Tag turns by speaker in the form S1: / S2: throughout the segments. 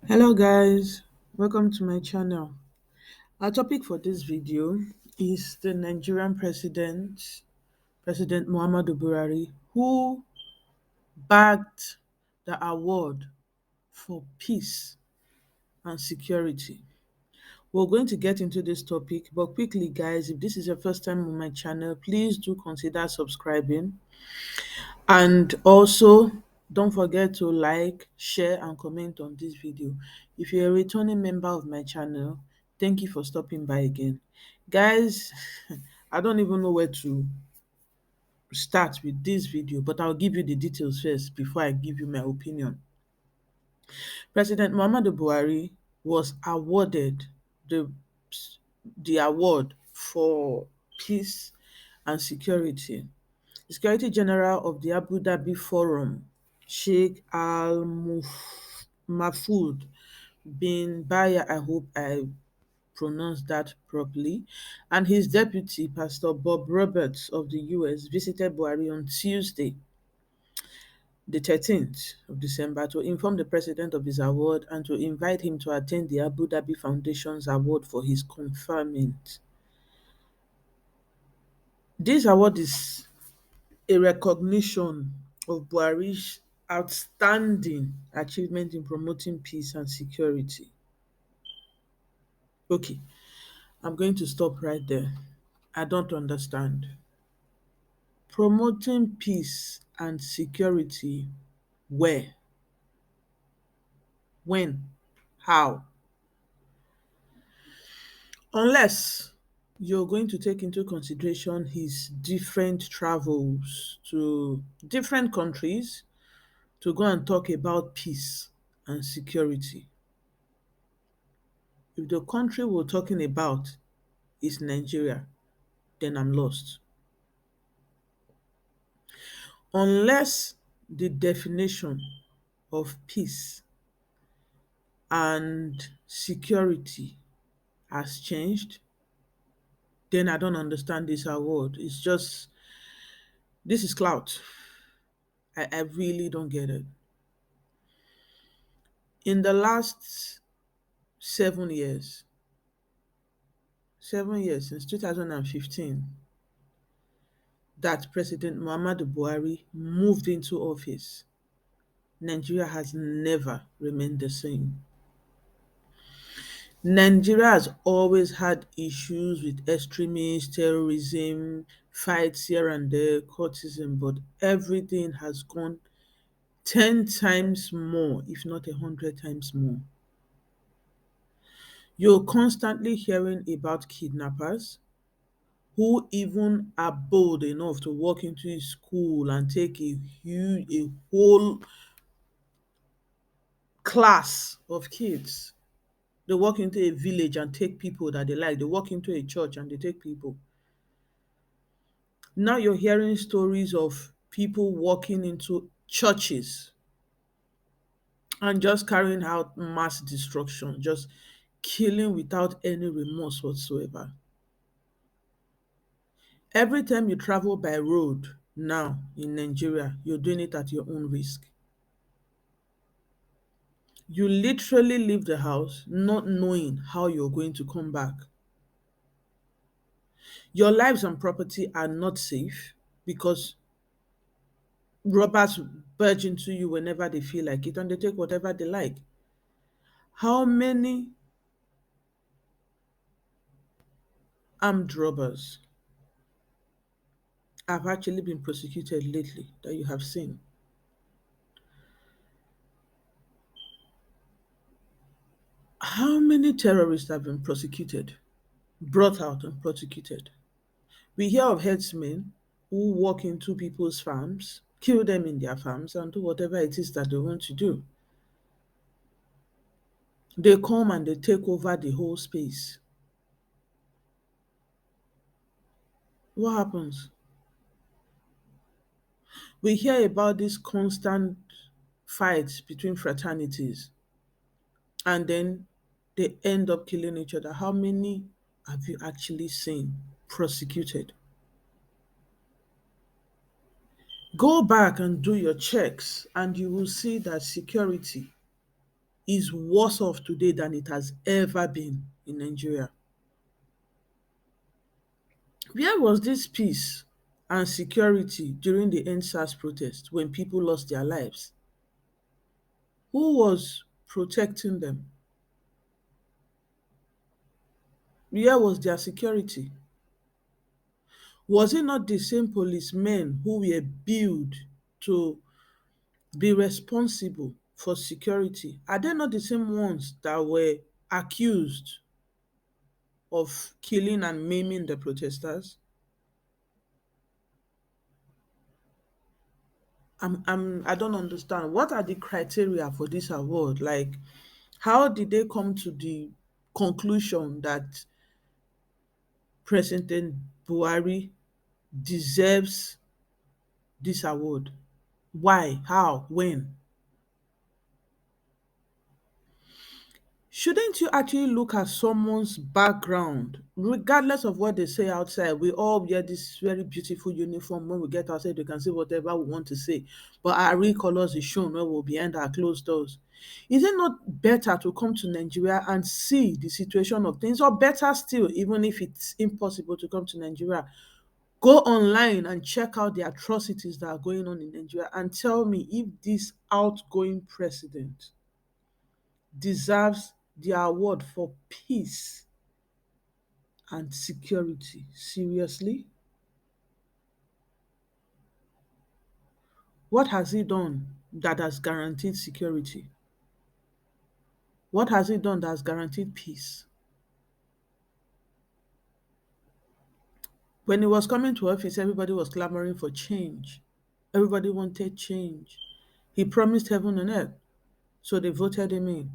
S1: Hello guys, welcome to my channel. Our topic for this video is the Nigerian President Muhammadu Buhari, who bagged the award for peace and security. We're going to get into this topic, but quickly guys, if this is your first time on my channel, please do consider subscribing. And also, don't forget to like, share, and comment on this video. If you're a returning member of my channel, thank you for stopping by again. Guys, I don't even know where to start with this video, but I'll give you the details first before I give you my opinion. President Muhammadu Buhari was awarded the, the award for peace and security. The Secretary General of the Abu Dhabi Forum, Sheikh Al Mahfoud bin Baya, I hope I pronounced that properly, and his deputy, Pastor Bob Roberts of the US, visited Buhari on Tuesday, the 13th of December, to inform the president of his award and to invite him to attend the Abu Dhabi Foundation's award for his conferment. This award is a recognition of Buhari's outstanding achievement in promoting peace and security. Okay, I'm going to stop right there. I don't understand. Promoting peace and security where? When? How? Unless you're going to take into consideration his different travels to different countries to go and talk about peace and security. If the country we're talking about is Nigeria, then I'm lost. Unless the definition of peace and security has changed, then I don't understand this award. It's just, this is clout. I really don't get it. In the last 7 years, 7 years since 2015, that President Muhammadu Buhari moved into office, Nigeria has never remained the same. Nigeria has always had issues with extremists, terrorism, fights here and there, cultism, but everything has gone 10 times more, if not 100 times more. You're constantly hearing about kidnappers who even are bold enough to walk into a school and take a whole class of kids. They walk into a village and take people that they like. They walk into a church and they take people. Now you're hearing stories of people walking into churches and just carrying out mass destruction, just killing without any remorse whatsoever. Every time you travel by road now in Nigeria, you're doing it at your own risk. You literally leave the house not knowing how you're going to come back. Your lives and property are not safe because robbers barge into you whenever they feel like it and they take whatever they like. How many armed robbers have actually been prosecuted lately that you have seen? How many terrorists have been prosecuted, brought out and prosecuted? We hear of herdsmen who walk into people's farms, kill them in their farms, and do whatever it is that they want to do. They come and they take over the whole space. What happens? We hear about these constant fights between fraternities and then they end up killing each other. How many have you actually seen prosecuted? Go back and do your checks and you will see that security is worse off today than it has ever been in Nigeria. Where was this peace and security during the EndSARS protest when people lost their lives? Who was protecting them? Where was their security? Was it not the same policemen who were billed to be responsible for security? Are they not the same ones that were accused of killing and maiming the protesters? I don't understand. What are the criteria for this award? Like, how did they come to the conclusion that President Buhari deserves this award? Why? How? When? Shouldn't you actually look at someone's background, regardless of what they say outside? We all wear this very beautiful uniform. When we get outside, we can say whatever we want to say, but our real colors is shown when we're behind our closed doors. Is it not better to come to Nigeria and see the situation of things, or better still, even if it's impossible to come to Nigeria, go online and check out the atrocities that are going on in Nigeria and tell me if this outgoing president deserves the award for peace and security. Seriously? What has he done that has guaranteed security? What has he done that has guaranteed peace? When he was coming to office, everybody was clamoring for change. Everybody wanted change. He promised heaven and earth, so they voted him in.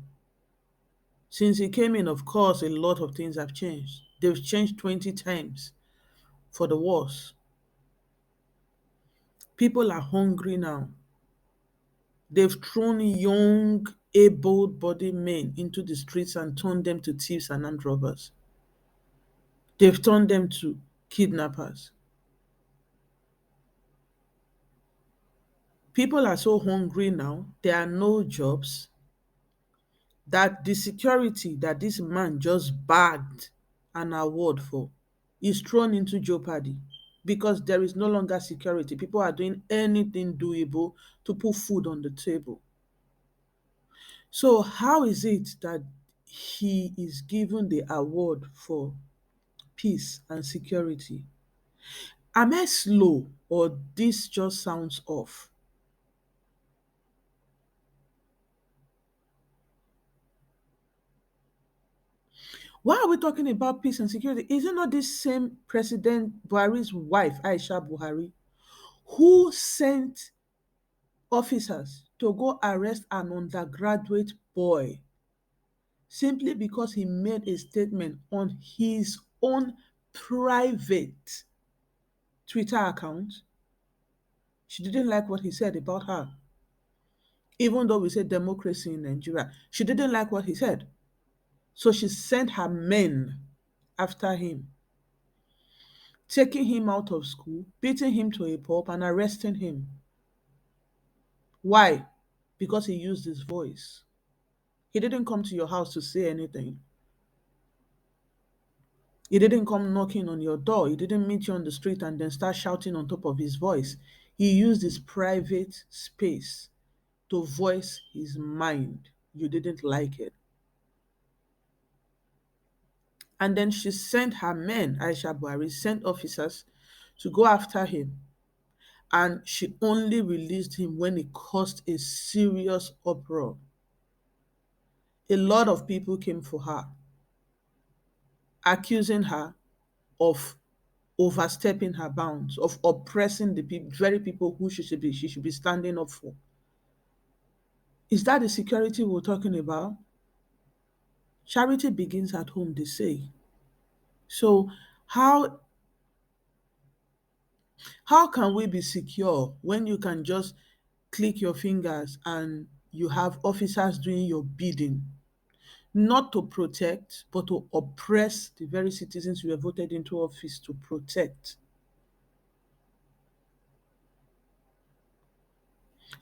S1: Since he came in, of course, a lot of things have changed. They've changed 20 times for the worse. People are hungry now. They've thrown young, able-bodied men into the streets and turned them to thieves and armed robbers. They've turned them to kidnappers. People are so hungry now, there are no jobs, that the security that this man just bagged an award for is thrown into jeopardy because there is no longer security. People are doing anything doable to put food on the table. So, how is it that he is given the award for peace and security? Am I slow or this just sounds off? Why are we talking about peace and security? Is it not this same President Buhari's wife, Aisha Buhari, who sent officers to go arrest an undergraduate boy simply because he made a statement on his own private Twitter account? She didn't like what he said about her. Even though we say democracy in Nigeria, she didn't like what he said. So she sent her men after him, taking him out of school, beating him to a pulp, and arresting him. Why? Because he used his voice. He didn't come to your house to say anything. He didn't come knocking on your door. He didn't meet you on the street and then start shouting on top of his voice. He used his private space to voice his mind. You didn't like it. And then she sent her men, Aisha Buhari, sent officers to go after him. And she only released him when it caused a serious uproar. A lot of people came for her, accusing her of overstepping her bounds, of oppressing the very people who she should be standing up for. Is that the security we're talking about? Charity begins at home, they say. So how how can we be secure when you can just click your fingers and you have officers doing your bidding, not to protect, but to oppress the very citizens you were voted into office to protect?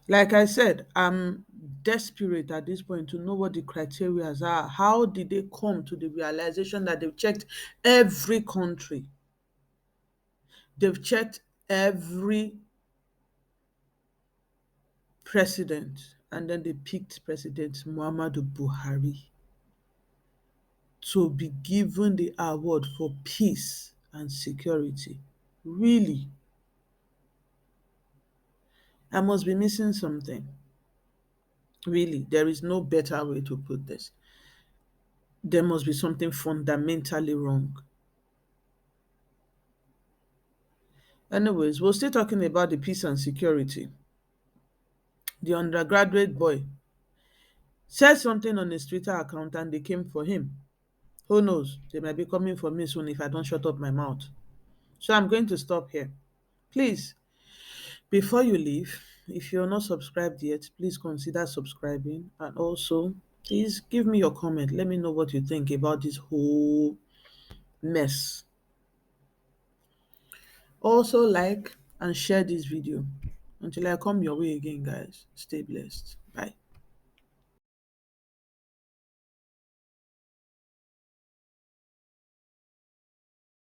S1: Like I said, I'm desperate at this point to know what the criteria are. How did they come to the realization that they've checked every country? They've checked every president, and then they picked President Muhammadu Buhari to be given the award for peace and security. Really? I must be missing something. Really, there is no better way to put this. There must be something fundamentally wrong. Anyways, we're still talking about the peace and security. The undergraduate boy said something on his Twitter account and they came for him. Who knows? They might be coming for me soon if I don't shut up my mouth. So I'm going to stop here. Please, before you leave, if you're not subscribed yet, please consider subscribing. And also, please give me your comment. Let me know what you think about this whole mess. Also, like and share this video. Until I come your way again, guys, stay blessed.